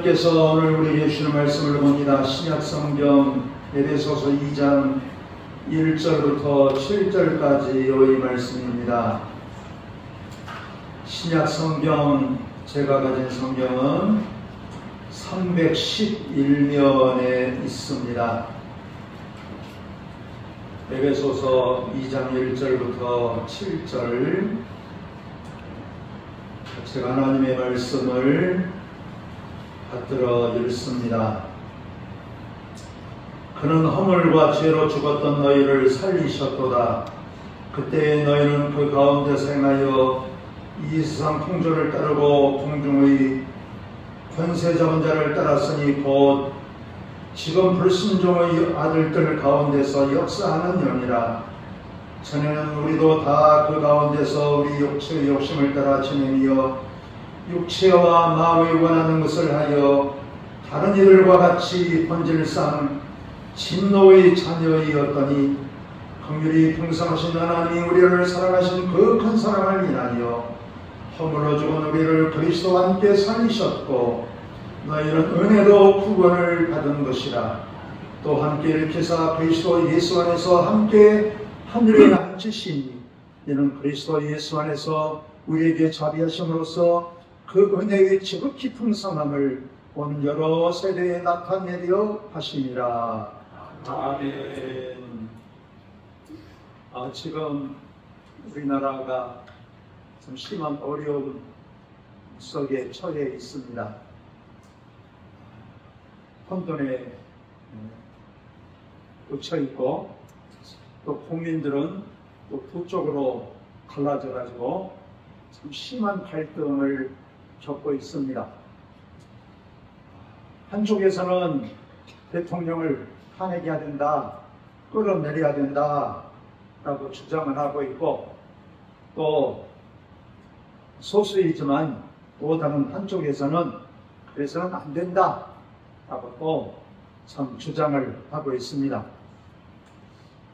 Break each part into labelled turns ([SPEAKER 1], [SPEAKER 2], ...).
[SPEAKER 1] 하나님께서 오늘 우리에게 주시는 말씀을 봅니다. 신약성경 에베소서 2장 1절부터 7절까지의 말씀입니다. 신약성경 제가 가진 성경은 311면에 있습니다. 에베소서 2장 1절부터 7절, 제가 하나님의 말씀을 받들어 읽습니다. 그는 허물과 죄로 죽었던 너희를 살리셨도다. 그때에 너희는 그 가운데서 행하여 이 세상 풍조를 따르고 공중의 권세 잡은 자를 따랐으니 곧 지금 불순종의 아들들 가운데서 역사하는 영이라. 전에는 우리도 다 그 가운데서 우리 육체의 욕심을 따라 지내며 육체와 마음이 원하는 것을 하여 다른 이들과 같이 본질상 진노의 자녀이었더니 긍휼히 풍성하신 하나님이 우리를 사랑하신 그 큰 사랑을 인하여 허물로 죽은 우리를 그리스도와 함께 살리셨고 너희는 은혜로 구원을 받은 것이라. 또 함께 일으키사 그리스도 예수 안에서 함께 하늘에 앉으시니 이는 그리스도 예수 안에서 우리에게 자비하심으로써 그 은혜의 지극히 풍성함을 온 여러 세대에 나타내려 하심이라. 아멘. 지금 우리나라가 좀 심한 어려움 속에 처해 있습니다. 혼돈에 꽂혀 있고, 또 국민들은 또 두 쪽으로 갈라져 가지고 참 심한 갈등을 겪고 있습니다. 한쪽에서는 대통령을 탄핵해야 된다, 끌어내려야 된다 라고 주장을 하고 있고, 또 소수이지만 또 다른 한쪽에서는 그래서는 안 된다 라고 또 참 주장을 하고 있습니다.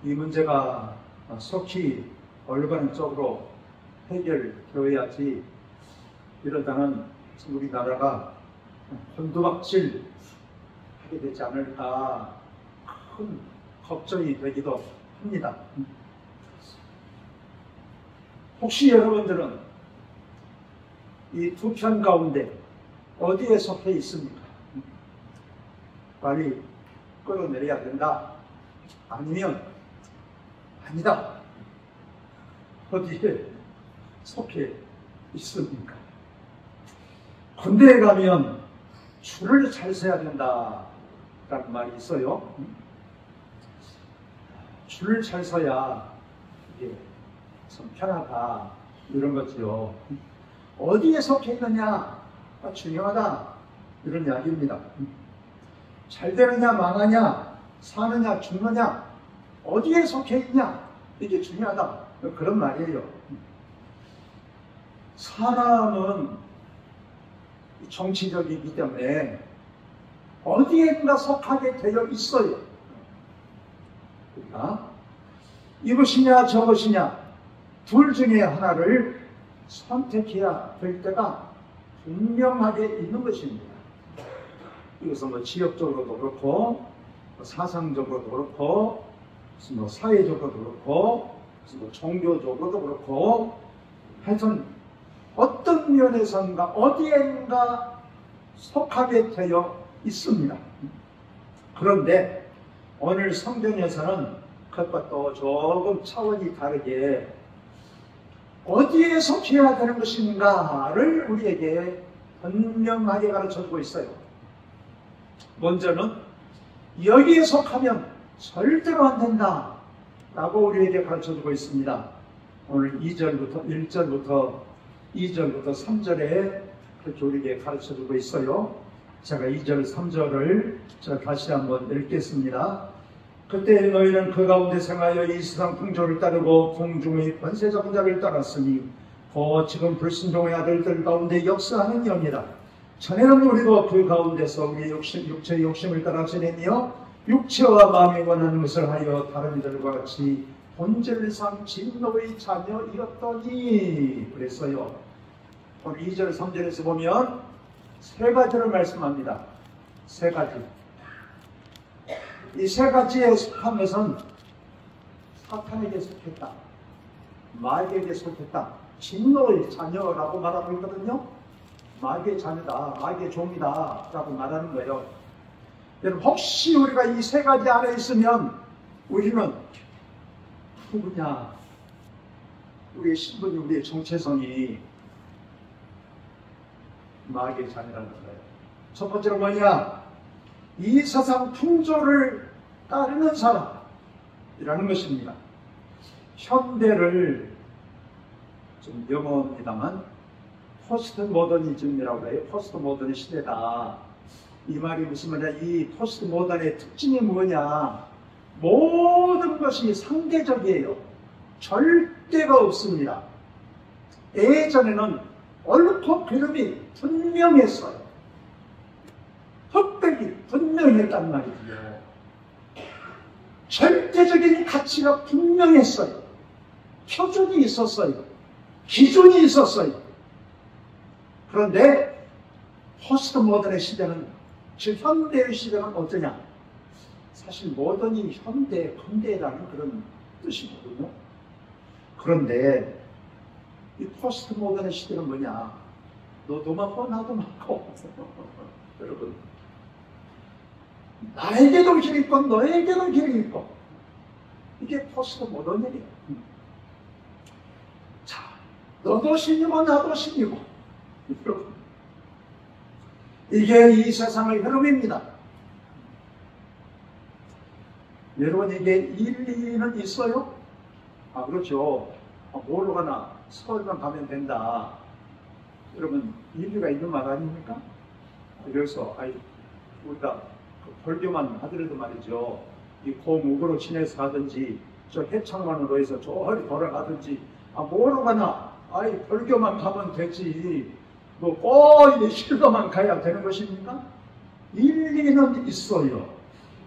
[SPEAKER 1] 이 문제가 속히 올바른쪽으로 해결되어야지, 이러다는 우리나라가 혼두박질 하게 되지 않을까 큰 걱정이 되기도 합니다. 혹시 여러분들은 이 두 편 가운데 어디에 속해 있습니까? 빨리 끌어내려야 된다, 아니면 아니다, 어디에 속해 있습니까? 군대에 가면 줄을 잘 서야 된다 라는 말이 있어요. 줄을 잘 서야 이게 참 편하다, 이런 거죠. 어디에 속해 있느냐가 중요하다, 이런 이야기입니다. 잘 되느냐 망하냐, 사느냐 죽느냐, 어디에 속해 있냐, 이게 중요하다, 그런 말이에요. 사람은 정치적이기 때문에 어디엔가 속하게 되어 있어요. 그러니까 이것이냐 저것이냐 둘 중에 하나를 선택해야 될 때가 분명하게 있는 것입니다. 이것은 뭐 지역적으로도 그렇고, 사상적으로도 그렇고, 사회적으로도 그렇고, 종교적으로도 그렇고, 하여튼 어떤 면에선가 어디엔가 속하게 되어 있습니다. 그런데 오늘 성경에서는 그것과 또 조금 차원이 다르게 어디에 속해야 되는 것인가를 우리에게 분명하게 가르쳐주고 있어요. 먼저는 여기에 속하면 절대로 안 된다 라고 우리에게 가르쳐주고 있습니다. 오늘 1절부터 2절부터 3절에 그렇게 우리에게 가르쳐주고 있어요. 제가 2절 3절을 다시 한번 읽겠습니다. 그때 너희는 그 가운데 생하여 이 세상 풍조를 따르고 공중의 권세 잡은 자를 따랐으니 곧 지금 불순종의 아들들 가운데 역사하는 영이라. 전에는 우리도 그 가운데서 우리의 육체의 욕심을 따라 지내며 육체와 마음이 원하는 것을 하여 다른 이들과 같이 본질상 진노의 자녀이었더니 그랬어요. 오늘 2절 3절에서 보면 세 가지를 말씀합니다. 세 가지. 이 세 가지에 속한 것은 사탄에게 속했다, 마귀에게 속했다, 진노의 자녀라고 말하고 있거든요. 마귀의 자녀다, 마귀의 종이다 라고 말하는 거예요. 여러분, 혹시 우리가 이 세 가지 안에 있으면 우리는 누구냐? 우리의 신분이, 우리의 정체성이 마귀의 자녀라는 거예요. 첫 번째로 뭐냐? 이 세상 풍조를 따르는 사람이라는 것입니다. 현대를 좀 영어입니다만 포스트 모더니즘이라고 해요. 포스트 모더니 시대다. 이 말이 무슨 말이냐? 이 포스트 모던의 특징이 뭐냐? 모든 것이 상대적이에요. 절대가 없습니다. 예전에는 옳고 그름이 분명했어요. 흑백이 분명했단 말이에요. 절대적인 가치가 분명했어요. 표준이 있었어요. 기준이 있었어요. 그런데 포스트 모던의 시대는, 즉 현대의 시대는 어떠냐? 사실 모던이 현대, 근대라는 그런 뜻이거든요. 그런데 이 포스트 모던의 시대는 뭐냐? 너도 많고 나도 많고 여러분, 나에게도 길이 있고 너에게도 길이 있고, 이게 포스트 모던이에요. 자, 너도 신이고 나도 신이고, 여러분, 이게 이 세상의 흐름입니다. 여러분, 이게 일리는 있어요? 아, 그렇죠. 뭐로 가나 서울만 가면 된다. 여러분, 일리가 있는 말 아닙니까? 그래서 우리가 벌교만 하더라도 말이죠, 이 고목으로 지내서 가든지 저 해창만으로 해서 저리 돌아가든지, 뭐로 가나 벌교만 가면 되지 꼭 실로만 가야 되는 것입니까? 일리는 있어요.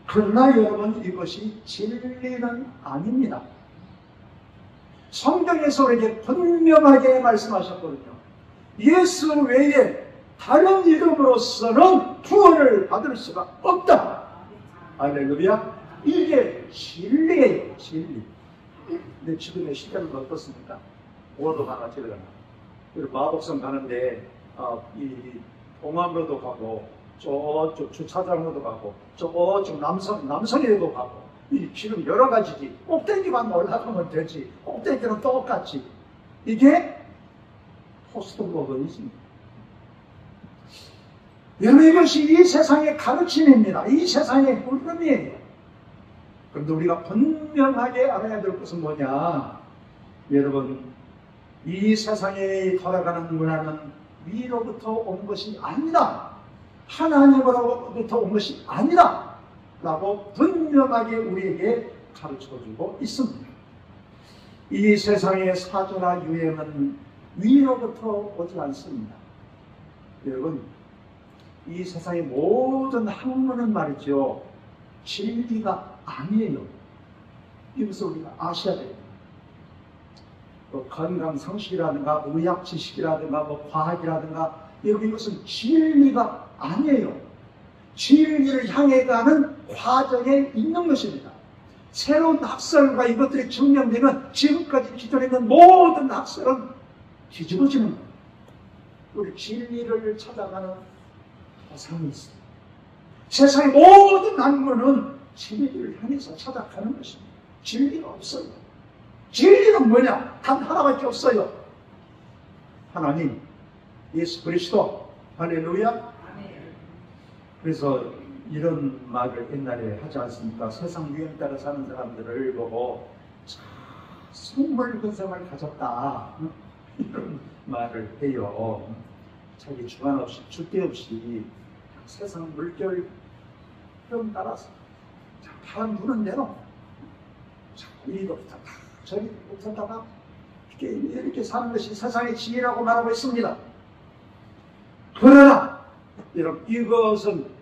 [SPEAKER 1] 그러나 여러분, 이것이 진리는 아닙니다. 성경에서 우리에게 분명하게 말씀하셨거든요. 예수 외에 다른 이름으로서는 구원을 받을 수가 없다. 할렐루야. 이게 진리예요. 진리. 근데 지금의 시대는 어떻습니까? 오도 가나 저도 가나. 그리고 마법성 가는데 이 동암로도 가고, 저쪽 주차장으로도 가고, 저쪽 남성에도 가고, 이 지금 여러 가지지. 꼭대기만 올라가면 되지. 꼭대기는 똑같지. 이게 포스트 모더니즘입니다. 여러분, 이것이 이 세상의 가르침입니다. 이 세상의 흐름이에요. 그런데 우리가 분명하게 알아야 될 것은 뭐냐? 여러분, 이 세상에 돌아가는 문화는 위로부터 온 것이 아니다. 하나님으로부터 온 것이 아니다. 라고 분명하게 우리에게 가르쳐주고 있습니다. 이 세상의 사조나 유행은 위로부터 오지 않습니다. 여러분, 이 세상의 모든 학문은 말이죠, 진리가 아니에요. 이것을 우리가 아셔야 돼요. 건강상식이라든가 의학 지식이라든가 과학이라든가, 이것은 진리가 아니에요. 진리를 향해 가는 과정에 있는 것입니다. 새로운 학설과 이것들이 증명되면 지금까지 기존에 있는 모든 학설은 뒤집어지는 거예요. 우리 진리를 찾아가는 보상이 있습니다. 세상의 모든 학문은 진리를 향해서 찾아가는 것입니다. 진리가 없어요. 진리는 뭐냐? 단 하나밖에 없어요. 하나님, 예수 그리스도. 할렐루야. 그래서 이런 말을 옛날에 하지 않습니까? 세상 유행 따라 사는 사람들을 보고 선물 근성을 가졌다, 이런 말을 해요. 자기 주관 없이, 주대 없이 세상 물결 흐름 따라서 다른 분은 대로 이리도 붙었다 저리 붙었다가 이렇게 사는 것이 세상의 지혜라고 말하고 있습니다. 그러나 여러분, 이것은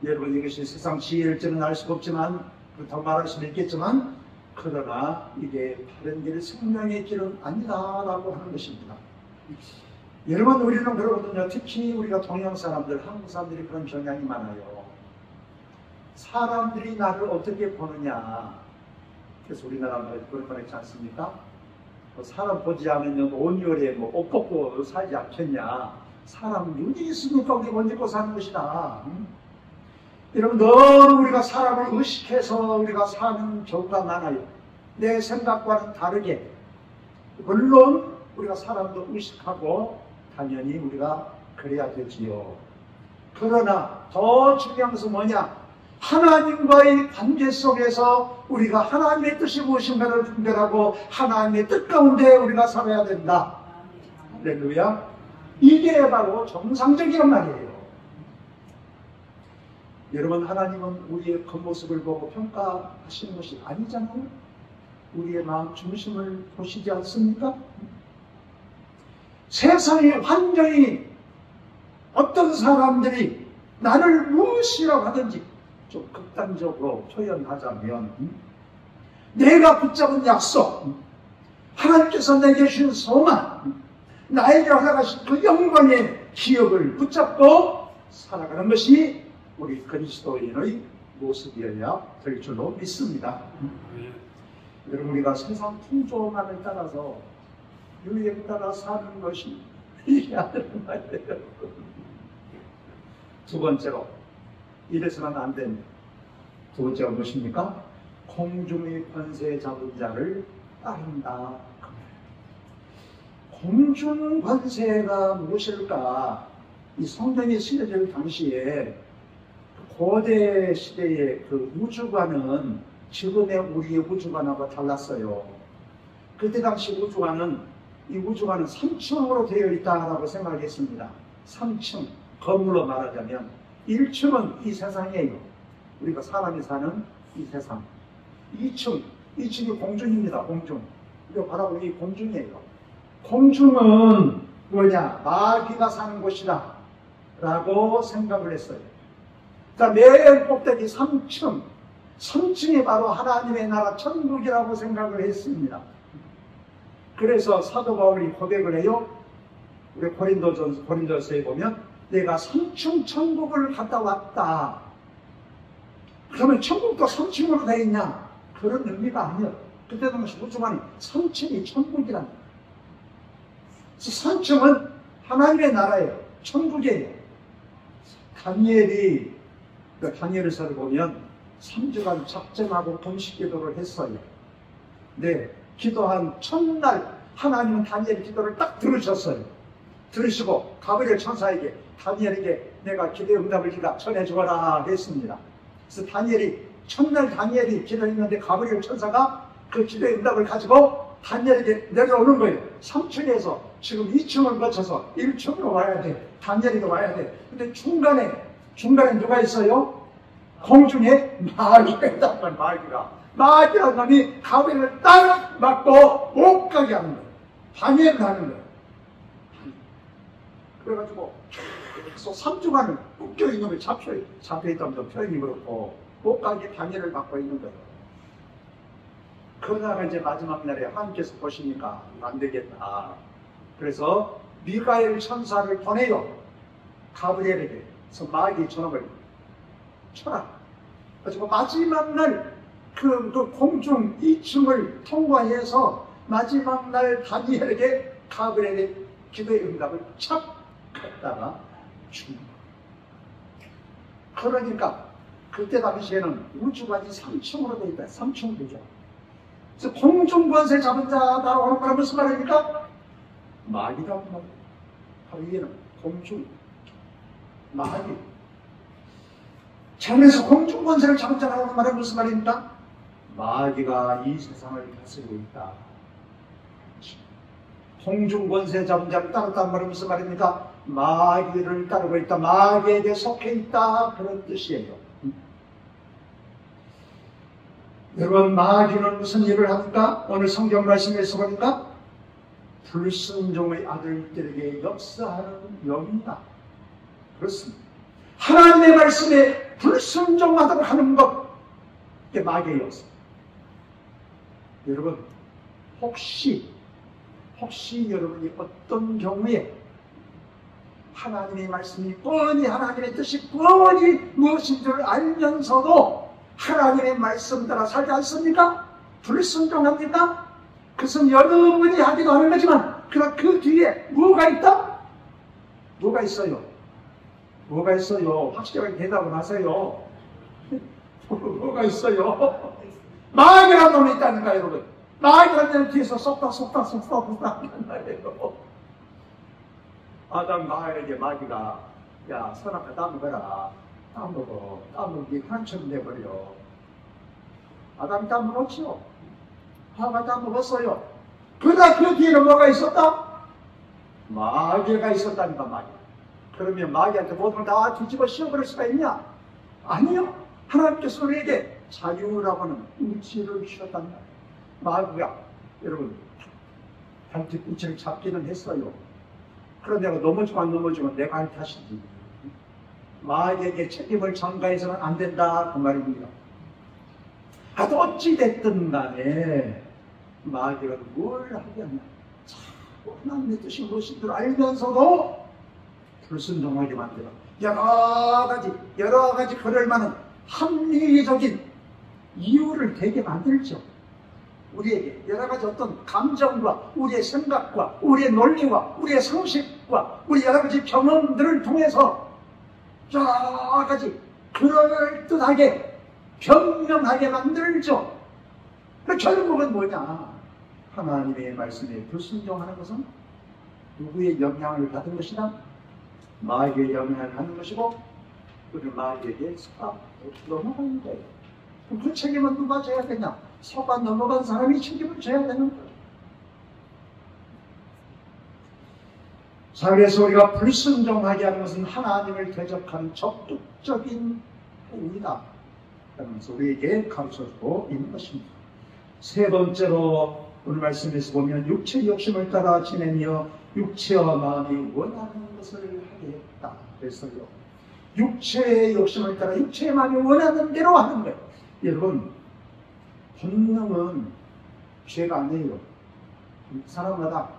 [SPEAKER 1] 여러분, 이것이 세상 지혜일지는 알 수가 없지만, 그렇다고 말할 수는 있겠지만, 그러나 이게 바른 길, 생명의 길은 아니다라고 하는 것입니다.
[SPEAKER 2] 여러분, 우리는 그러거든요. 특히 우리가 동양 사람들, 한국 사람들이 그런 경향이 많아요. 사람들이 나를 어떻게 보느냐. 그래서 우리나라 그런 거 있지 않습니까? 사람 보지 않으면 온열에 옷 벗고 살지 않겠냐. 사람 눈이 있으니까 우리 옷 입고 사는 것이다. 여러분, 너무 우리가 사람을 의식해서 우리가 사는 경우가 많아요. 내 생각과는 다르게. 물론 우리가 사람도 의식하고 당연히 우리가 그래야 되지요. 그러나 더 중요한 것은 뭐냐? 하나님과의 관계 속에서 우리가 하나님의 뜻이 무엇인가를 분별하고 하나님의 뜻 가운데 우리가 살아야 된다. 할렐루야. 이게 바로 정상적인 말이에요. 여러분, 하나님은 우리의 겉모습을 보고 평가하시는 것이 아니잖아요. 우리의 마음 중심을 보시지 않습니까? 세상의 환경이 어떤 사람들이 나를 무엇이라고 하든지 좀 극단적으로 표현하자면 내가 붙잡은 약속, 하나님께서 내게 주신 소망, 나에게 허락하신 그 영광의 기억을 붙잡고 살아가는 것이 우리 그리스도인의 모습이어야 될 줄로 믿습니다. 여러분, 우리가 세상 풍조만을 따라서 유행 따라 사는 것이 이게 아니란 말이에요. 두 번째로, 이래서는 안 됩니다. 두 번째가 무엇입니까? 공중의 권세 잡은 자를 따른다. 공중 권세가 무엇일까? 이 성경이 쓰여질 당시에 고대 시대의 그 우주관은 지금의 우리의 우주관하고 달랐어요. 그때 당시 이 우주관은 3층으로 되어 있다라고 생각했습니다. 3층, 건물로 말하자면 1층은 이 세상이에요. 우리가 사람이 사는 이 세상. 2층이 공중입니다. 공중. 우리가 바라보는 이 공중이에요. 공중은 뭐냐? 마귀가 사는 곳이다 라고 생각을 했어요. 자, 맨 꼭대기 3층이 바로 하나님의 나라 천국이라고 생각을 했습니다. 그래서 사도 바울이 고백을 해요. 우리 고린도서에 보면 내가 3층 천국을 갔다 왔다. 그러면 천국도 3층으로 되어 있냐? 그런 의미가 아니에요. 그때 당시 우주관이 3층이 천국이란. 3층은 하나님의 나라예요. 천국이에요. 다니엘서를 보면 3주간 작정하고 금식 기도를 했어요. 네, 기도한 첫날 하나님은 다니엘 기도를 딱 들으셨어요. 들으시고 가브리엘 천사에게 다니엘에게 내가 기도의 응답을 네가 전해주어라 했습니다. 그래서 첫날 다니엘이 기도했는데 가브리엘 천사가 그 기도의 응답을 가지고 다니엘에게 내려오는 거예요. 3층에서 지금 2층을 거쳐서 1층으로 와야 돼. 다니엘이도 와야 돼. 근데 중간에 누가 있어요? 공중에 마귀가 있단 말이야. 마귀라는 놈이 가브리엘을 딱 맞고 못 가게 하는 거예요. 방해를 하는 거예요. 그래가지고 계속 3주간을 묶여있는 게 잡혀있다면서 표현이 그렇고 못 가게 방해를 받고 있는 거예요. 그러다가 이제 마지막 날에 하나님께서 보시니까 안 되겠다. 그래서 미가엘 천사를 보내요. 가브리엘에게. 그래서 마귀 저놈을 쳐라. 그래서 마지막 날 그 공중 2층을 통과해서 마지막 날 다니엘에게 가브리엘의 기도의 응답을 착 갖다가 줍니다. 그러니까 그때 당시에는 우주관이 3층으로 되어 있다. 3층 되죠. 그래서 공중권세 잡은 자다라고 하는 말은 무슨 말입니까? 마귀라고 말이에요. 바로 이게는 공중, 마귀. 자, 그래서 공중권세를 잡은 자라고 하는 말은 무슨 말입니까? 마귀가 이 세상을 다스리고 있다. 공중권세 잡은 자를 따랐다는 말은 무슨 말입니까? 마귀를 따르고 있다. 마귀에게 속해 있다. 그런 뜻이에요. 여러분, 마귀는 무슨 일을 합니까? 오늘 성경 말씀에서 보니까 불순종의 아들들에게 역사하는 영이다. 그렇습니다. 하나님의 말씀에 불순종하도록 하는 것, 이게 마귀의 역사. 여러분, 혹시 여러분이 어떤 경우에 하나님의 말씀이 뻔히 하나님의 뜻이 뻔히 무엇인 줄 알면서도 하나님의 말씀 따라 살지 않습니까? 불순종합니까? 그것은 여러분이 하기도 하는 거지만 그러나 그 뒤에 뭐가 있다? 뭐가 있어요? 뭐가 있어요? 확실하게 대답을 하세요. 뭐가 있어요? 마귀라는 놈이 있다니까 여러분. 마귀라는 놈이 뒤에서 쏙다 한단 말이에요. 아담 마에게 마귀가 야 선악과 따먹어라. 따먹어. 따먹기 한처럼 돼버려. 아담이 따먹었죠. 하가 따먹었어요. 그러나 그 뒤에는 뭐가 있었다? 마귀가 있었다니까 마귀. 그러면 마귀한테 모든 걸 다 뒤집어 씌워버릴 수가 있냐? 아니요. 하나님께서 우리에게 자유라고 하는 우치를 주셨단 말이에요. 마귀가 여러분 단뒤꿈치를 잡기는 했어요. 그런데 내가 넘어지면 내가 할 탓이지. 마귀에게 책임을 전가해서는 안 된다 그 말입니다. 하여튼 어찌됐든 간에 마귀가 뭘 하겠냐. 하나님의 뜻이 무엇인 줄 알면서도 불순종하게 만들어 여러 가지 그럴 만한 합리적인 이유를 되게 만들죠. 우리에게 여러 가지 어떤 감정과 우리의 생각과 우리의 논리와 우리의 상식과 우리 여러 가지 경험들을 통해서 여러 가지 그럴듯하게 변명하게 만들죠. 결국은 뭐냐? 하나님의 말씀에 불순종하는 것은 누구의 영향을 받은 것이다? 마귀의 영향을 받는 것이고 그를 마귀에게 속아 넘어가는 거예요. 그럼 그 책임은 누가 져야 되냐? 속아 넘어간 사람이 책임을 져야 되는 거예요. 자, 그래서 우리가 불순종하게 하는 것은 하나님을 대적하는 적극적인 행위다. 그러면서 우리에게 가르쳐주고 있는 것입니다. 세 번째로 오늘 말씀에서 보면 육체의 욕심을 따라 지내며 육체와 마음이 원하는 것을 하게 했다. 그래서요. 육체의 욕심을 따라 육체의 마음이 원하는 대로 하는 거예요. 여러분, 본능은 죄가 아니에요. 사람마다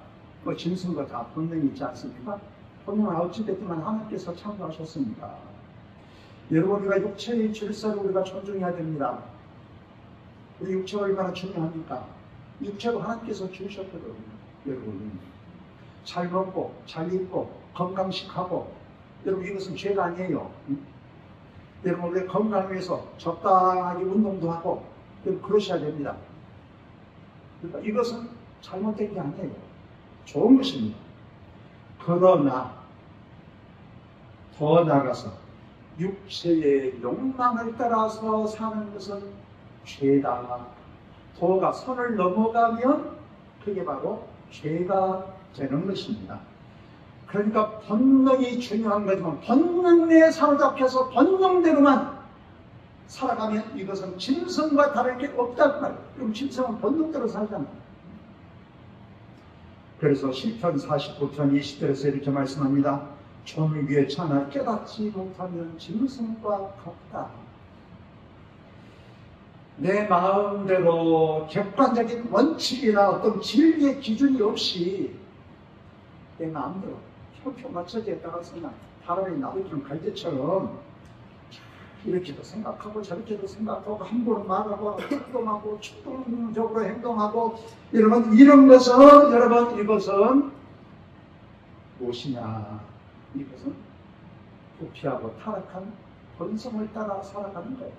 [SPEAKER 2] 짐승과 다 본능이 있지 않습니까? 본능은 어찌됐든 하나님께서 창조하셨습니다. 여러분, 우리가 육체의 질서를 우리가 존중해야 됩니다. 우리 육체가 얼마나 중요합니까? 육체도 하나님께서 주셨거든요. 여러분, 잘 먹고 잘 입고 건강식하고 여러분 이것은 죄가 아니에요. 여러분 우리 건강을 위해서 적당하게 운동도 하고 그러셔야 됩니다. 그러니까 이것은 잘못된 게 아니에요. 좋은 것입니다. 그러나 더 나아가서 육체의 욕망을 따라서 사는 것은 죄다. 도가 선을 넘어가면 그게 바로 죄가 되는 것입니다. 그러니까 본능이 중요한 거지만 본능 내에 사로잡혀서 본능대로만 살아가면 이것은 짐승과 다를 게 없다는 말이에요. 그럼 짐승은 본능대로 살잖아요. 그래서 시편 49편 20절에서 이렇게 말씀합니다. 존귀에 차나 깨닫지 못하면 짐승과 같다. 내 마음대로 객관적인 원칙이나 어떤 진리의 기준이 없이 내 마음대로 표 맞춰지에 따라서 그냥 사람이 나부처럼 갈대처럼 이렇게도 생각하고 저렇게도 생각하고 함부로 말하고 행동하고 충동적으로 행동하고 이런 것은 여러분 이것은 무엇이냐? 이것은 부패하고 타락한 본성을 따라 살아가는 거예요.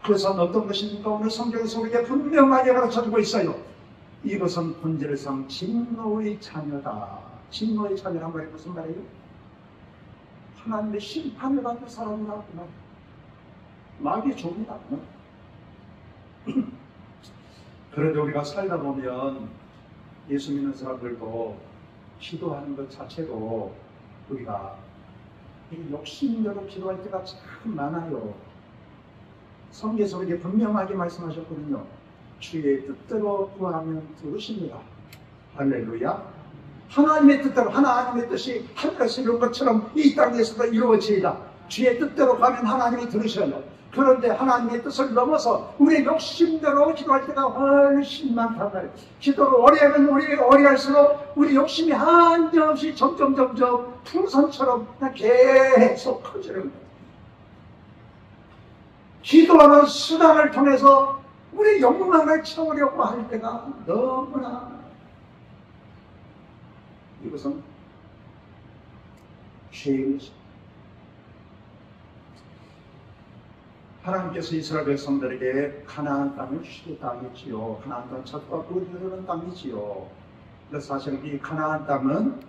[SPEAKER 2] 그래서 어떤 것입니까? 오늘 성경에서 우리에게 분명하게 가르쳐주고 있어요. 이것은 본질상 진노의 자녀다. 진노의 자녀란 말이 무슨 말이에요? 하나님의 심판을 받는 사람이라고 말이에요. 마귀의 종이다. 그런데 우리가 살다 보면 예수 믿는 사람들도 기도하는 것 자체로 우리가 욕심대로 기도할 때가 참 많아요. 성경에서 우리에게 분명하게 말씀하셨거든요. 주의 뜻대로 구하면 들으십니다. 할렐루야. 하나님의 뜻대로 하나님의 뜻이 하늘에서 이룬 것처럼 이 땅에서도 이루어지이다. 주의 뜻대로 가면 하나님이 들으셔요. 그런데 하나님의 뜻을 넘어서 우리의 욕심대로 기도할 때가 훨씬 많단 말이에요. 기도를 오래 하면 오래 할수록 우리 욕심이 한정없이 점점 풍선처럼 그냥 계속 커지는 거예요. 기도하는 수단을 통해서 우리 욕망을 채우려고 할 때가 너무나 이것은 죄인 것입니다. 하나님께서 이스라엘 백성들에게 가나안 땅을 주시겠다 했지요. 가나안 땅은 젖과 꿀이 흐르는 땅이지요. 그래서 사실은 이 가나안 땅은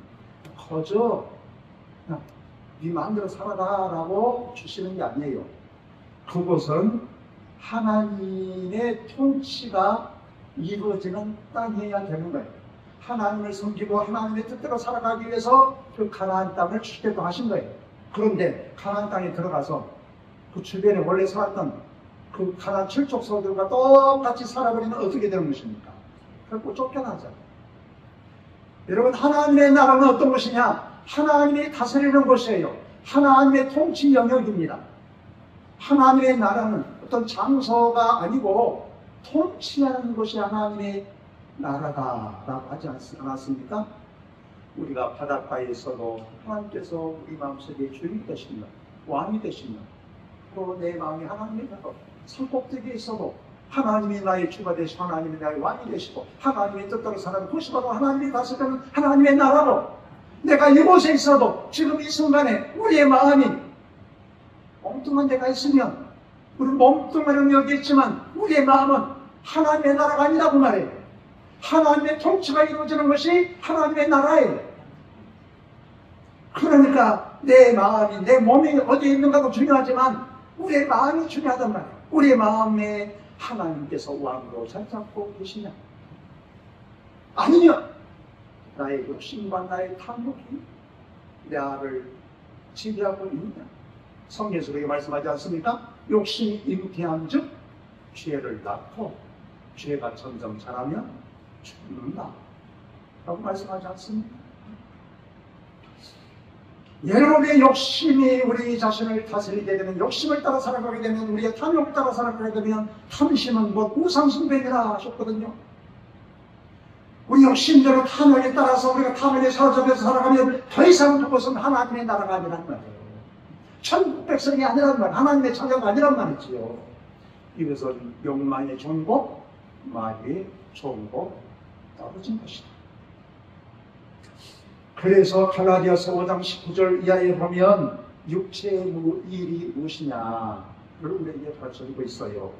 [SPEAKER 2] 거저 네 마음대로 살아라라고 주시는 게 아니에요. 그곳은 하나님의 통치가 이루어지는 땅이어야 되는 거예요. 하나님을 섬기고 하나님의 뜻대로 살아가기 위해서 그 가나안 땅을 주시겠다고 하신 거예요. 그런데 가나안 땅에 들어가서 그 주변에 원래 살았던 그 가나안 칠족 소들과 똑같이 살아버리면 어떻게 되는 것입니까? 결국 쫓겨나잖아요. 여러분, 하나님의 나라는 어떤 것이냐? 하나님이 다스리는 곳이에요. 하나님의 통치 영역입니다. 하나님의 나라는 어떤 장소가 아니고 통치하는 것이 하나님의 나라다라고 하지 않았습니까? 우리가 바닷가에 있어도 하나님께서 우리 마음속에 주인이 되십니다. 왕이 되십니다. 또 내 마음이 하나님의 나라, 산꼭대기에 있어도 하나님이 나의 주가 되시고 하나님이 나의 왕이 되시고 하나님의 뜻대로 사는 곳이 바로 하나님이 다스리는 하나님의 나라로, 내가 이곳에 있어도 지금 이 순간에 우리의 마음이 엉뚱한 데가 있으면 우리 몸뚱아리는 여기 있지만 우리의 마음은 하나님의 나라가 아니라고 말해요. 하나님의 통치가 이루어지는 것이 하나님의 나라예요. 그러니까 내 마음이, 내 몸이 어디에 있는가도 중요하지만 우리의 마음이 중요하단 말이에요. 우리의 마음에 하나님께서 왕으로 잘 잡고 계시냐? 아니면 나의 욕심과 나의 탐욕이 나를 지배하고 있느냐? 성경에서 그렇게 말씀하지 않습니까? 욕심이 잉태한 즉 죄를 낳고 죄가 점점 자라면 죽는다 라고 말씀하지 않습니까? 여러분의 욕심이 우리 자신을 다스리게 되면, 욕심을 따라 살아가게 되면, 우리의 탐욕을 따라 살아가게 되면 탐심은 곧 우상숭배니라 하셨거든요. 우리 욕심대로 탐욕에 따라서 우리가 탐욕에 사로잡혀서 살아가면 더 이상 그것은 하나님의 나라가 아니란 말이에요. 천국 백성이 아니란 말이에요. 하나님의 자녀가 아니란 말이지요. 이것은 욕망의 종복, 마귀의 종복 떨어진 것이다. 그래서 갈라디아서 5장 19절 이하에 보면 육체의 일이 무엇이냐를 우리에게 가르쳐주고 있어요.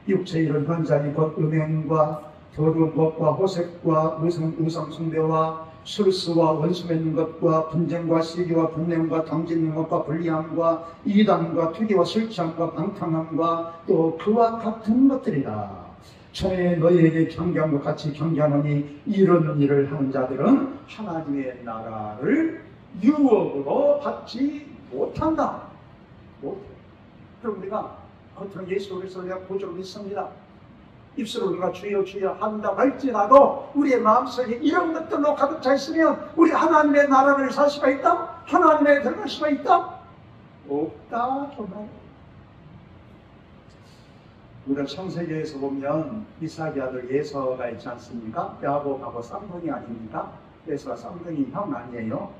[SPEAKER 2] 육체의 일은 번자니 곧 음행과 더러운 것과 호색과 우상 숭배와 술수와 원수 맺는 것과 분쟁과 시기와 분냄과 당짓는 것과 불리함과 이단과 투기와 술 취함과 방탕함과 또 그와 같은 것들이라. 전에 너희에게 경계한 것 같이 경계하노니 이런 일을 하는 자들은 하나님의 나라를 유업으로 받지 못한다. 그럼 우리가 겉으로 예수 그리스도를 내가 구주로 믿습니다. 입술로 우리가 주여 주여 한다고 할지라도 우리의 마음속에 이런 것들로 가득 차 있으면 우리 하나님의 나라를 살 수가 있다? 하나님에 들어갈 수가 있다? 없다 정말. 우리가 창세기에서 보면 이삭의 아들 예서가 있지 않습니까? 야곱하고 쌍둥이 아닙니까? 예서가 쌍둥이 형 아니에요?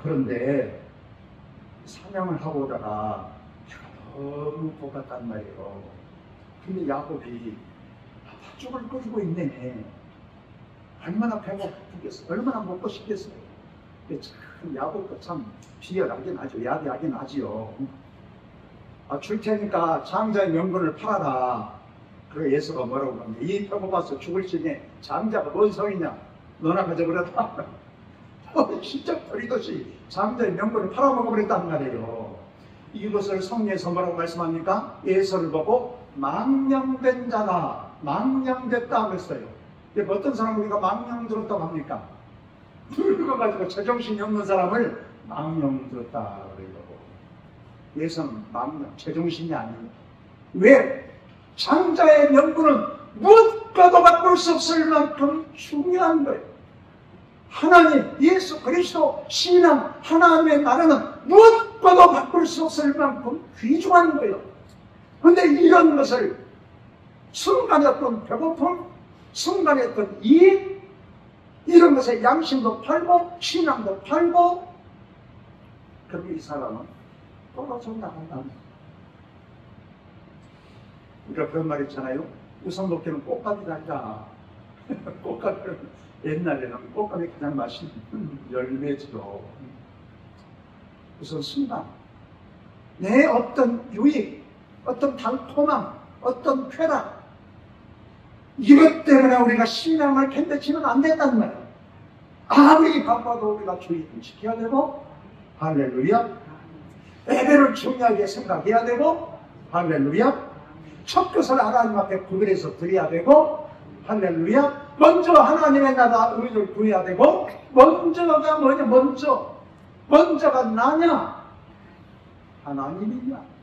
[SPEAKER 2] 그런데 사냥을 하고 오다가 너무 뽑았단 말이에요. 근데 야곱이 팥죽을 끓이고 있네. 얼마나 배고프겠어? 얼마나 먹고 싶겠어요? 참 야곱도 참 비열하긴 하죠. 야비하긴 하지요. 줄 테니까 장자의 명분을 팔아라. 그래 예수가 뭐라고 하냐? 이 배고파서 죽을 지네 장자가 뭔 소리냐? 너나 가져버렸다. 진짜 버리듯이 장자의 명분을 팔아먹어버렸단 말이에요. 이것을 성경에서 뭐라고 말씀합니까? 예서를 보고 망령된 자다, 망령됐다 그랬어요. 어떤 사람을 우리가 망령들었다고 합니까? 늙어가지고 제정신이 없는 사람을 망령들었다 그래요. 예서는 망령, 제정신이 아니에요. 왜? 장자의 명분은 무엇과도 바꿀 수 없을 만큼 중요한 거예요. 하나님, 예수 그리스도, 신앙, 하나님의 나라는 무엇과도 바꿀 수 없을 만큼 귀중한 거예요. 그런데 이런 것을 순간의 어떤 배고픔, 순간의 어떤 이익, 이런 것에 양심도 팔고 신앙도 팔고, 그리고 이 사람은 떨어져 나간다. 우리가 그런 말 있잖아요. 우선 먹기는 꽃감이 달다. 꽃감은 옛날에는 꽃감이 가장 맛있는 열매지요. 우선 순간 내 어떤 유익, 어떤 달콤함, 어떤 쾌락, 이것 때문에 우리가 신앙을 견뎌치면 안 된다는 말이에요. 아무리 바빠도 우리가 주의를 지켜야 되고, 할렐루야. 예배를 중요하게 생각해야 되고, 할렐루야. 첫 것을 하나님 앞에 구별해서 드려야 되고, 할렐루야. 먼저 하나님의 나라 의를 구해야 되고, 먼저가 뭐냐? 먼저가 나냐? 하나님이냐?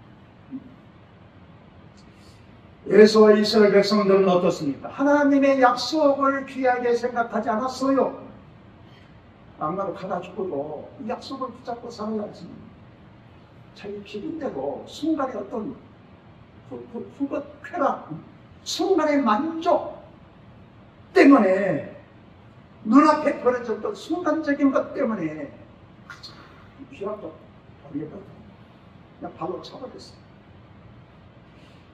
[SPEAKER 2] 예수와 이스라엘 백성들은 어떻습니까? 하나님의 약속을 귀하게 생각하지 않았어요. 악마로 가다 죽어도 이 약속을 붙잡고 살아야지. 자기 기분대로 순간의 어떤 후것 쾌락, 순간의 만족 때문에, 눈앞에 벌어졌던 순간적인 것 때문에 가장 귀한 것 버리거든. 그냥 발로 차버렸어요.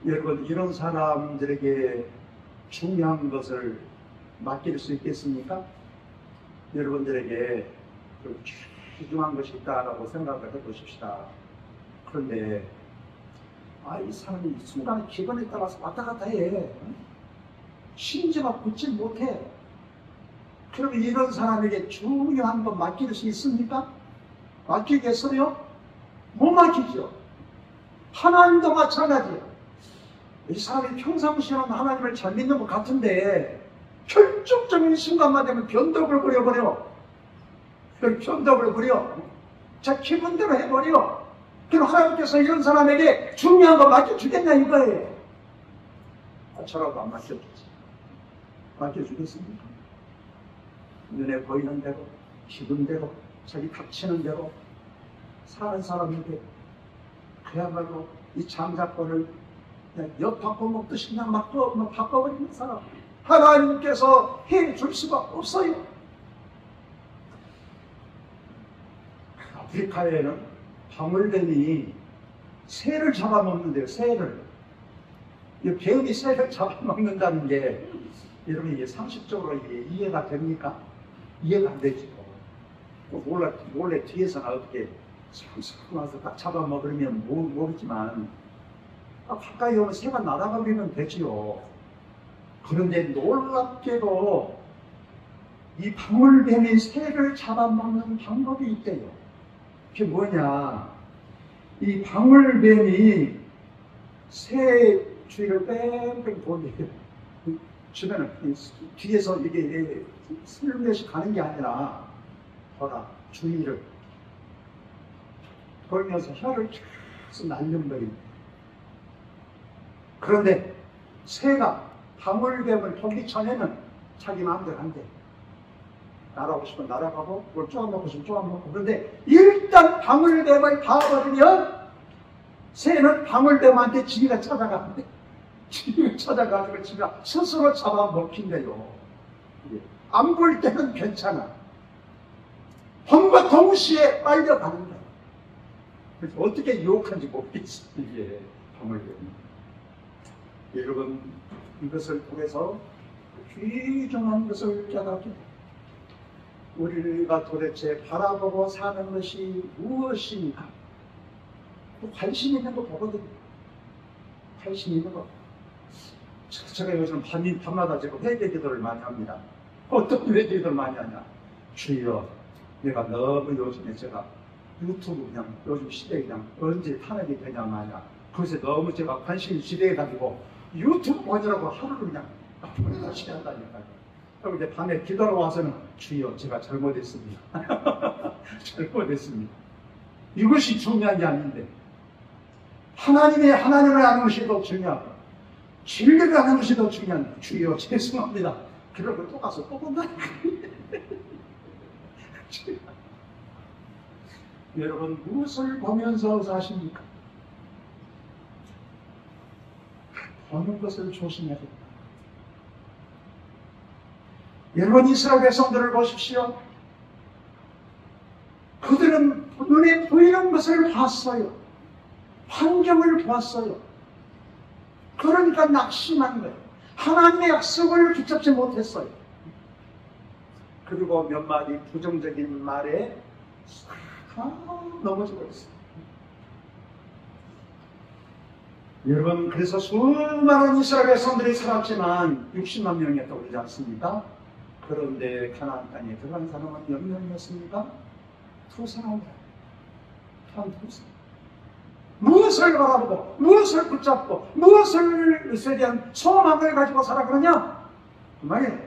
[SPEAKER 2] 여러분, 이런 사람들에게 중요한 것을 맡길 수 있겠습니까? 여러분들에게 귀중한 것이 있다라고 생각을 해보십시다. 그런데 이 사람이 순간의 기분에 따라서 왔다 갔다 해. 심지가 굳지 못해. 그러면 이런 사람에게 중요한 것 맡길 수 있습니까? 맡기겠어요? 못 맡기죠. 하나님도 마찬가지예요. 이 사람이 평상시에는 하나님을 잘 믿는 것 같은데 결정적인 순간만 되면 변덕을 부려버려. 변덕을 부려. 자, 기분대로 해버려. 그럼 하나님께서 이런 사람에게 중요한 거 맡겨주겠냐 이거예요. 저라도 안 맡겨주지. 맡겨주겠습니까? 눈에 보이는 대로, 기분대로, 자기 닥치는 대로 사는 사람에게 그야말로 이 장사권을 그냥 엿 바꿔먹듯이 그냥 바꿔버리는 사람, 하나님께서 해줄 수가 없어요. 아프리카에는 방울뱀이 새를 잡아먹는데요. 새를. 이 뱀이 새를 잡아먹는다는 게 여러분 이게 상식적으로 이해가 됩니까? 이해가 안 되죠. 몰래 뒤에서는 어떻게 싹싹 와서 딱 잡아먹으면 모르지만 가까이 오면 새가 날아가면 되지요. 그런데 놀랍게도 이 방울뱀이 새를 잡아먹는 방법이 있대요. 그게 뭐냐? 이 방울뱀이 새 주위를 뺑뺑 돌려요. 주변을 뒤에서 이게 슬며시 가는 게 아니라 주위를 돌면서 혀를 계속 날름거립니다. 그런데 새가 방울뱀을 보기 전에는 자기 마음대로 안 돼. 날아가고 싶으면 날아가고, 뭘 쪼아먹고 싶으면 쪼아먹고. 그런데 일단 방울뱀을 봐버리면 새는 방울뱀한테 지가 찾아가는데, 지가 찾아가지고 지가 스스로 잡아먹힌대요. 안 볼 때는 괜찮아. 본과 동시에 빨려가는 거야. 그래서 어떻게 유혹한지 모르겠어, 이게 방울뱀이. 여러분, 이것을 통해서 귀중한 것을 깨닫게 돼. 우리가 도대체 바라보고 사는 것이 무엇인가? 관심 있는 거 보거든요. 관심 있는 거. 제가 요즘 밤마다 지금 회개 기도를 많이 합니다. 어떤 회개 기도를 많이 하냐? 주여, 내가 너무 요즘에 제가 유튜브 그냥 요즘 시대에 그냥 언제 탄핵이 되냐 마냐. 그것에 너무 제가 관심이 지대해가지고 유튜브 보느라고 하루를 그냥 다시 한다니까요. 그럼 이제 밤에 기도하러 와서는 주여, 제가 잘못했습니다. 잘못했습니다. 이것이 중요한 게 아닌데 하나님을 아는 것이 더 중요하고 진리를 아는 것이 더 중요한 주여 죄송합니다. 그러고 또 가서 또 본다니까. 여러분 무엇을 보면서 사십니까? 보는 것을 조심해야 됩니다. 여러분, 이스라엘 백성들을 보십시오. 그들은 눈에 보이는 것을 봤어요. 환경을 보았어요. 그러니까 낙심한 거예요. 하나님의 약속을 붙잡지 못했어요. 그리고 몇 마디 부정적인 말에 넘어져 버렸어요. 여러분, 그래서 수많은 이스라엘 백성들이 살았지만 60만 명이었다고 그러지 않습니까? 그런데 가나안 땅에 들어간 사람은 몇 명이었습니까? 두 사람이에요. 한 두 사람. 무엇을 바라보고, 무엇을 붙잡고, 무엇에 대한 소망을 가지고 살아가느냐? 그 말이에요.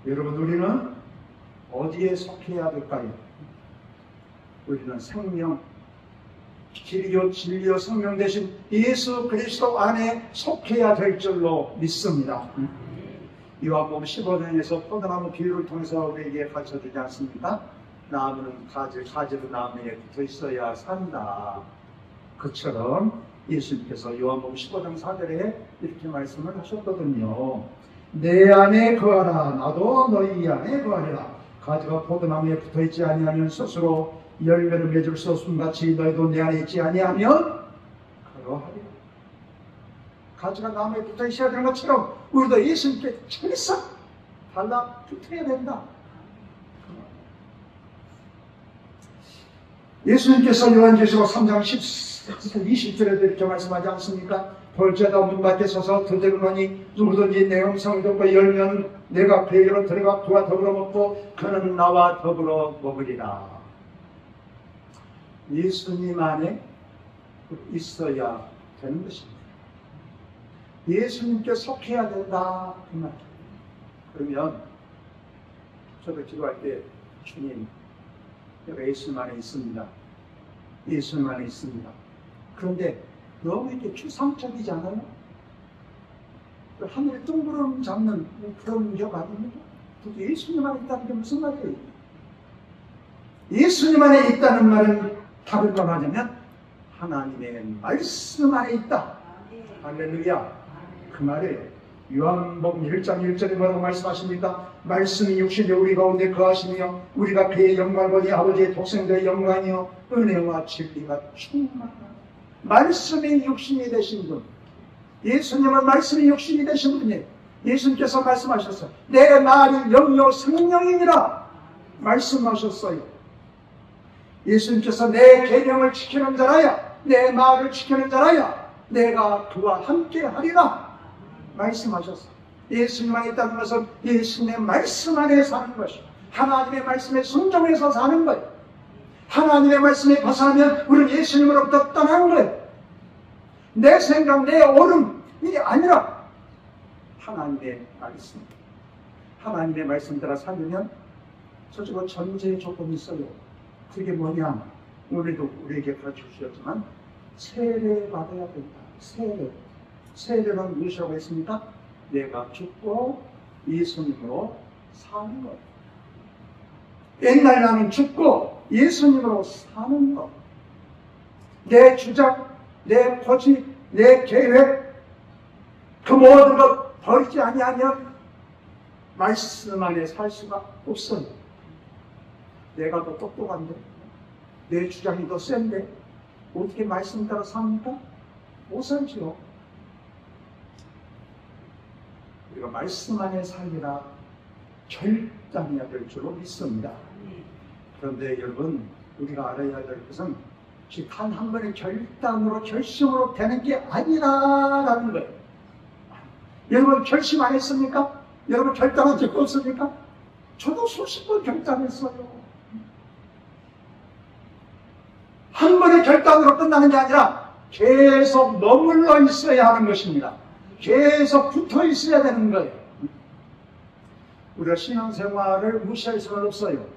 [SPEAKER 2] 여러분, 우리는 어디에 속해야 될까요? 우리는 생명, 길이요 진리요 생명 되신 예수 그리스도 안에 속해야 될 줄로 믿습니다. 요한복음 15장에서 포도나무 비유를 통해서 우리에게 가르쳐주지 않습니까? 나무는 가지로 나무에 붙어 있어야 산다. 그처럼 예수님께서 요한복음 15장 4절에 이렇게 말씀을 하셨거든요. 내 안에 거하라, 나도 너희 안에 거하리라. 가지가 포도나무에 붙어 있지 아니하면 스스로 열매를 맺을 수 없음 같이 너희도 내 안에 있지 아니하면 그러하리라. 가지가 나무에 붙어 있어야 되는 것처럼 우리도 예수님께 철썩 달라붙어야 된다. 예수님께서 요한계시록 3장 20절에도 이렇게 말씀하지 않습니까? 볼지어다 문 밖에 서서 두드리노니 누구든지 내 음성을 듣고 열면 내가 그에게로 들어가 그와 더불어 먹고 그는 나와 더불어 먹으리라. 예수님 안에 있어야 되는 것입니다. 예수님께 속해야 된다. 그 말. 그러면 저도 기도할 때 주님, 내가 예수님 안에 있습니다. 예수님 안에 있습니다. 그런데 너무 이렇게 추상적이지 않아요? 하늘에 둥그름 잡는 그런 격 아닙니까? 예수님 안에 있다는 게 무슨 말이에요? 예수님 안에 있다는 말은 다른 말 하자면 하나님의 말씀 안에 있다. 할렐루야. 그 말이에요. 요한복음 1장 1절에 뭐라고 말씀하십니까? 말씀이 육신이 우리 가운데 거하시며 우리가 그의 영광을 보니 아버지의 독생자의 영광이요 은혜와 진리가 충만하다. 말씀이 육신이 되신 분, 예수님은 말씀이 육신이 되신 분이에요. 예수님께서 말씀하셨어요. 내 말이 영이요 생명이니라 말씀하셨어요. 예수님께서 내 계명을 지키는 자라야, 내 말을 지키는 자라야 내가 그와 함께 하리라 말씀하셨어요. 예수님 안에 있다는 것은 예수님의 말씀 안에 사는 것이요, 하나님의 말씀에 순종해서 사는 거예요. 하나님의 말씀에 벗어나면 우리는 예수님으로부터 떠나는 거예요. 내 생각, 내 옳음이 아니라 하나님의 말씀, 하나님의 말씀 따라 살면 저쪽에 전제의 조건이 있어요. 그게 뭐냐? 오늘도 우리에게 가르쳐 주셨지만 세례 받아야 된다. 세례는 무엇이라고 했습니까? 내가 죽고 예수님으로 사는 것. 옛날 나는 죽고 예수님으로 사는 것. 내 주장, 내 고집, 내 계획, 그 모든 것 버리지 아니하면 말씀 안에 살 수가 없어요. 내가 더 똑똑한데, 내 주장이 더 센데 어떻게 말씀 따라 삽니까? 못 살지요. 우리가 말씀 안에 살리라 결단해야 될 줄로 믿습니다. 그런데 여러분, 우리가 알아야 될 것은 단 한 번의 결단으로 결심으로 되는 게 아니라라는 거예요. 여러분 결심 안 했습니까? 여러분 결단한 적 없습니까? 저도 수십 번 결단했어요. 한 번의 결단으로 끝나는 게 아니라 계속 머물러 있어야 하는 것입니다. 계속 붙어 있어야 되는 거예요. 우리가 신앙생활을 무시할 수는 없어요.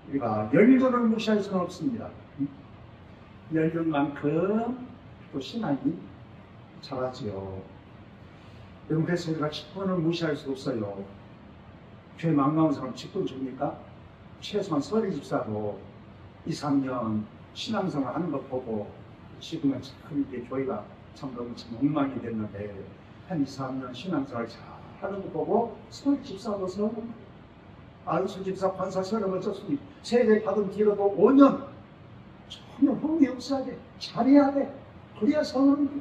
[SPEAKER 2] 우리가 연륜을 무시할 수는 없습니다. 연륜만큼 또 신앙이 잘하지요. 여러분, 그래서 우리가 직분을 무시할 수 없어요. 교회 망가운 사람 직분 줍니까? 최소한 서리 집사도 2, 3년 신앙생활 하는 것 보고 지금은 그렇게 교회가 참 너무 참 엉망이 됐는데 한 2, 3년 신앙생활 잘 하는 거 보고 서울 집사도 서울 안수 집사 판사 서름을 쳤으니 세례 받은 뒤로도 5년 전혀 흥미 없어야 돼. 잘해야 돼. 그래야 성은 돼.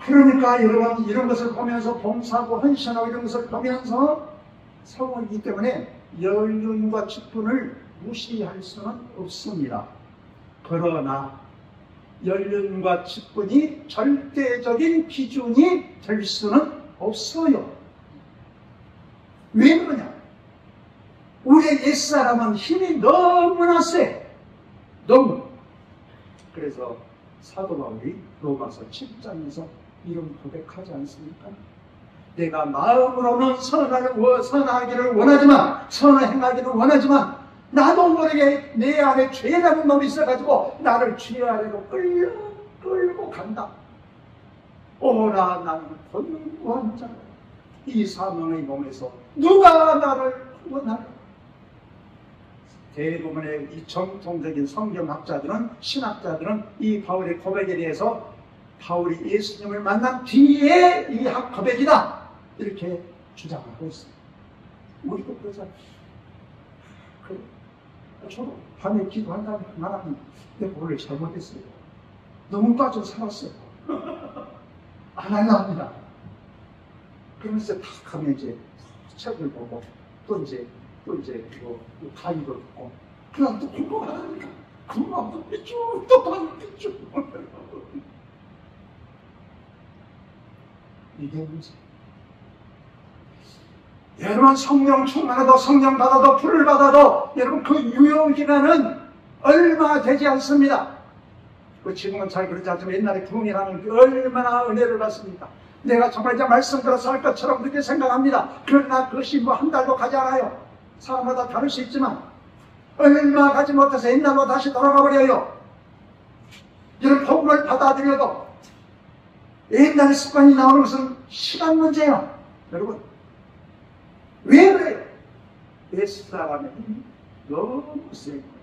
[SPEAKER 2] 그러니까 여러분 이런 것을 보면서 봉사하고 헌신하고 이런 것을 보면서 성원이기 때문에 연륜과 직분을 무시할 수는 없습니다. 그러나 연륜과 직분이 절대적인 기준이 될 수는 없어요. 왜 그러냐? 우리의 옛사람은 힘이 너무나 세. 너무. 그래서 사도 바울이 로마서 7장에서 이런 고백하지 않습니까? 내가 마음으로는 선하기를 원하지만 선을 행하기를 원하지만 나도 모르게 내 안에 죄라는 놈이 있어가지고 나를 죄 아래로 끌고 간다. 오라 나는 권고한 자라. 이 사망의 몸에서 누가 나를 구원하라. 대부분의 이 정통적인 성경학자들은 신학자들은 이 바울의 고백에 대해서 바울이 예수님을 만난 뒤에 이 고백이다 이렇게 주장하고 있습니다. 우리도 그러잖아요. 저도 밤에 기도한다면 하나님 내가 원래 잘못했어요. 너무 빠져 살았어요. 안 할랍니다. 그러면서 탁 하면 이제 책을 보고 또 이제 강의도 듣고 그냥 또 궁금하다니까 궁금하고 또 반pis쭉 이게 문제. 여러분 성령 충만해도 성령 받아도 불을 받아도 여러분 그 유효기간은 얼마 되지 않습니다. 지금은 잘 그렇지 않지만 옛날에 부흥이라는 얼마나 은혜를 받습니까? 내가 정말 이제 말씀 들어서 할 것처럼 그렇게 생각합니다. 그러나 그것이 뭐 한 달도 가지 않아요. 사람마다 다를 수 있지만 얼마 가지 못해서 옛날로 다시 돌아가 버려요. 이런 복음을 받아들여도 옛날의 습관이 나오는 것은 시간 문제예요. 여러분 왜 그래요? 옛사람의 힘이 너무 세고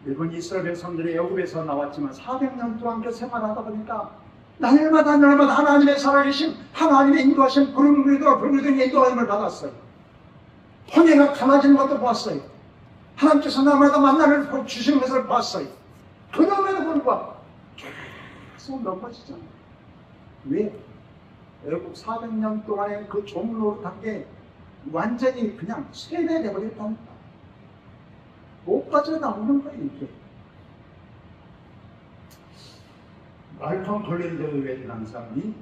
[SPEAKER 2] 일본 이스라엘 백성들이 애굽에서 나왔지만 400년 동안 그 생활하다 보니까 날마다 하나님의 살아계신 하나님의 인도하신 구름 위로 인도하심을 받았어요. 혼애가 강해지는 것도 봤어요. 하나님께서 날마다 만나를 주시는 것을 봤어요. 그럼에도 불구하고 계속 넘어지잖아요. 왜? 애국 400년 동안의 그 종로릇한 게 완전히 그냥 세뇌되어버렸다니까. 못 빠져나오는 거예요, 이게. 말콤 글렌더웨이라는 사람이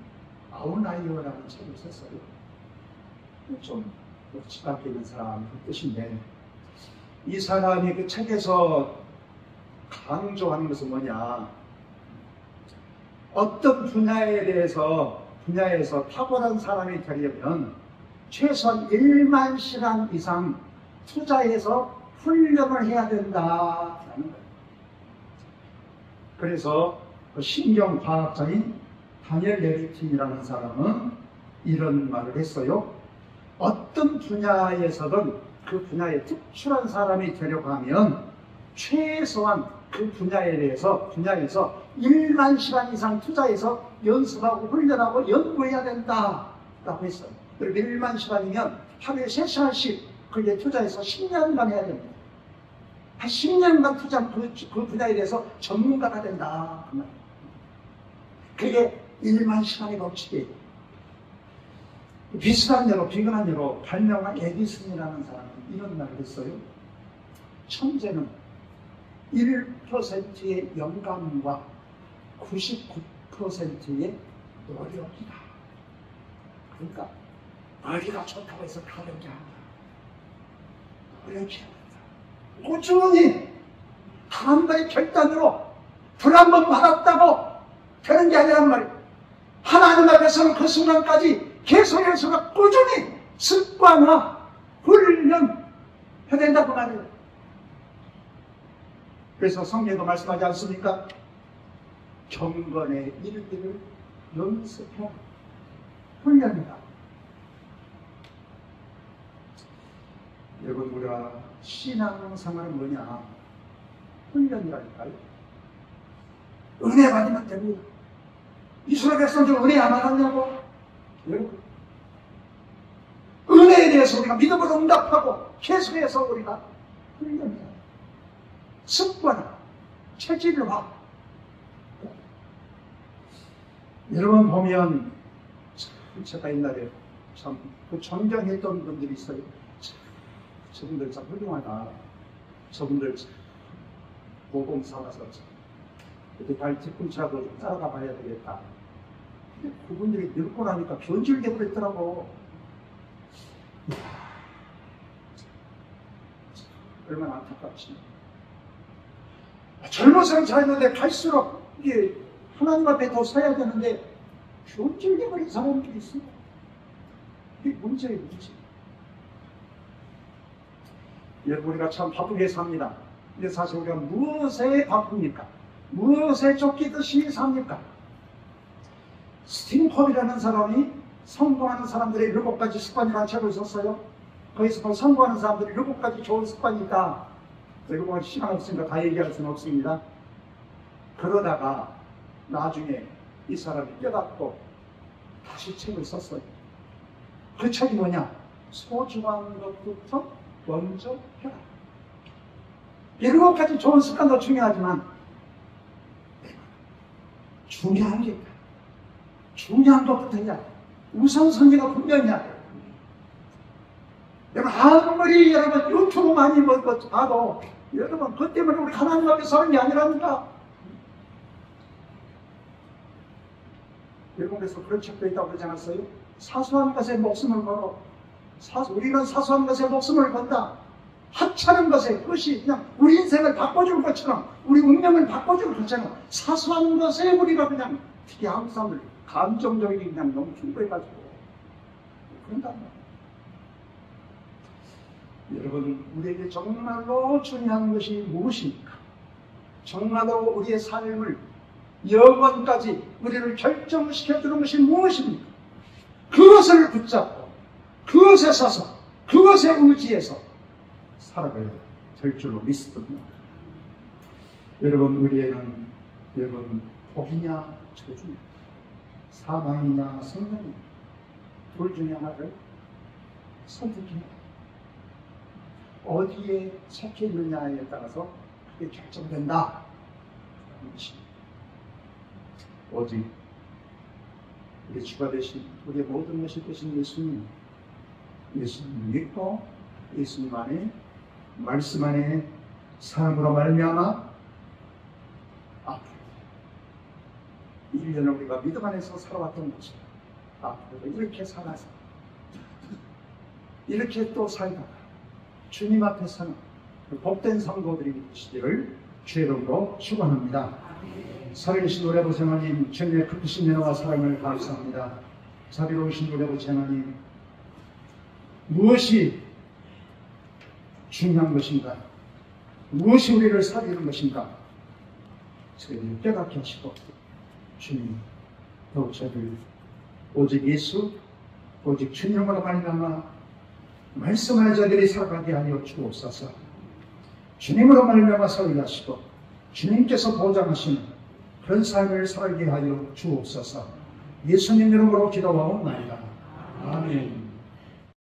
[SPEAKER 2] 아웃라이어라는 책을 썼어요. 좀 집밖에 있는 사람 그 뜻인데 이 사람이 그 책에서 강조하는 것은 뭐냐? 어떤 분야에서 탁월한 사람이 되려면 최소한 1만 시간 이상 투자해서 훈련을 해야 된다라는 거예요. 그래서 그 신경과학자인 다니엘 레비틴이라는 사람은 이런 말을 했어요. 어떤 분야에서든 그 분야에 특출한 사람이 되려고 하면 최소한 그 분야에서 1만 시간 이상 투자해서 연습하고 훈련하고 연구해야 된다라고 했어요. 그리고 1만 시간이면 하루에 3시간씩 그게 투자해서 10년간 해야 됩니다. 한 10년간 투자한 그 분야에 대해서 전문가가 된다. 그게 1만 시간의 법칙이에요. 비슷한 예로, 비근한 예로 발명한 에디슨이라는 사람은 이런 말을 했어요. 천재는 1%의 영감과 99%의 노력이다. 그러니까 머리가 좋다고 해서 다른 게 아니야. 노력해야 된다. 꾸준히 한 번의 결단으로 불 한 번 받았다고 되는 게 아니란 말이에요. 하나님 앞에서는 그 순간까지 계속해서 꾸준히 습관화, 훈련 해야 된다고 말해요. 그래서 성경도 말씀하지 않습니까? 경건의 일기를 연습해 훈련이다. 여러분 우리가 신앙생활은 뭐냐? 훈련이라니까요. 은혜 받으면 됩니다. 이스라엘 백성들 은혜 안 받았냐고? 여러분, 은혜에 대해서 우리가 믿음으로 응답하고 계속해서 우리가 훈련이다. 습관화, 체질화. 여러분 보면 제가 옛날에 참 존경했던 분들이 있어요. 저분들 참 훌륭하다. 저분들 고공사라서 그때 발 뒤꿈치라도 좀 따라가 봐야 되겠다. 근데 그분들이 늙고 나니까 변질되고 그랬더라고. 얼마나 안타깝지. 젊은 사람 잘했는데 갈수록 이게 하나님 앞에 더 서야 되는데 변질되버린 사람들이 있어요. 이게 문제예요, 문제. 여러분, 우리가 참 바쁘게 삽니다. 근데 사실 우리가 무엇에 바쁩니까? 무엇에 쫓기듯이 삽니까? 스팅컵이라는 사람이 성공하는 사람들의 7가지 습관이라는 책을 썼어요. 거기서 성공하는 사람들이 7가지 좋은 습관이 있다. 7가지 시간 없으니까 다 얘기할 수는 없습니다. 그러다가 나중에 이 사람이 깨닫고 다시 책을 썼어요. 그 책이 뭐냐? 소중한 것부터 먼저 해라. 7가지 좋은 습관도 중요하지만 중요한 게 있다. 중요한 것부터 해야 돼. 우선순위가 분명해야 돼. 여러분, 아무리 여러분 유튜브 많이 봐도 여러분 그 때문에 우리 하나님 앞에 서는 게 아니라니까. 여러분께서 그런 책도 있다고 그러지 않았어요? 사소한 것에 목숨을 걸어. 우리는 사소한 것에 목숨을 건다. 하찮은 것에, 그것이 그냥 우리 인생을 바꿔줄 것처럼, 우리 운명을 바꿔줄 것처럼 사소한 것에 우리가 그냥 특히 한국 사람들 감정적이게 그냥 너무 충고해가지고 그런단 말이에요. 여러분, 우리에게 정말로 중요한 것이 무엇입니까? 정말로 우리의 삶을 영원까지 우리를 결정시켜주는 것이 무엇입니까? 그것을 붙잡고 그것에 서서 그것에 의지해서 살아가야 될 줄로 믿습니다. 여러분, 우리에는 여러분 복이냐 저주냐, 사망이냐 생명이냐, 둘 중에 하나를 선택해야 해요. 어디에 속해 있느냐에 따라서 그게 결정된다. 오직 우리 주가 되신, 우리의 모든 것이 되신 예수님 믿고 예수님 안에 말씀 안에 사랑으로 말미암아 앞으로 1년을 우리가 믿음 안에서 살아왔던 것이 앞으로 이렇게 살아서 이렇게 또 살다가 주님 앞에서는 복된 성도들이 되시기를 주의 이름으로 축원합니다. 살아계신 우리 아버지 하나님, 주님의 크신 은혜와 사랑을 감사합니다. 자비로우신 우리 아버지 하나님, 무엇이 중요한 것인가? 무엇이 우리를 살리는 것인가? 저희를 깨닫게 하시고, 주님, 더욱 저희를 오직 예수, 오직 주님으로 말미암아 말씀하는 자들이 살아가게 하여 주옵소서. 주님으로 말미암아 살게 하시고 주님께서 보장하시는 그런 삶을 살게 하여 주옵소서. 예수님 이름으로 기도하옵나이다. 아멘.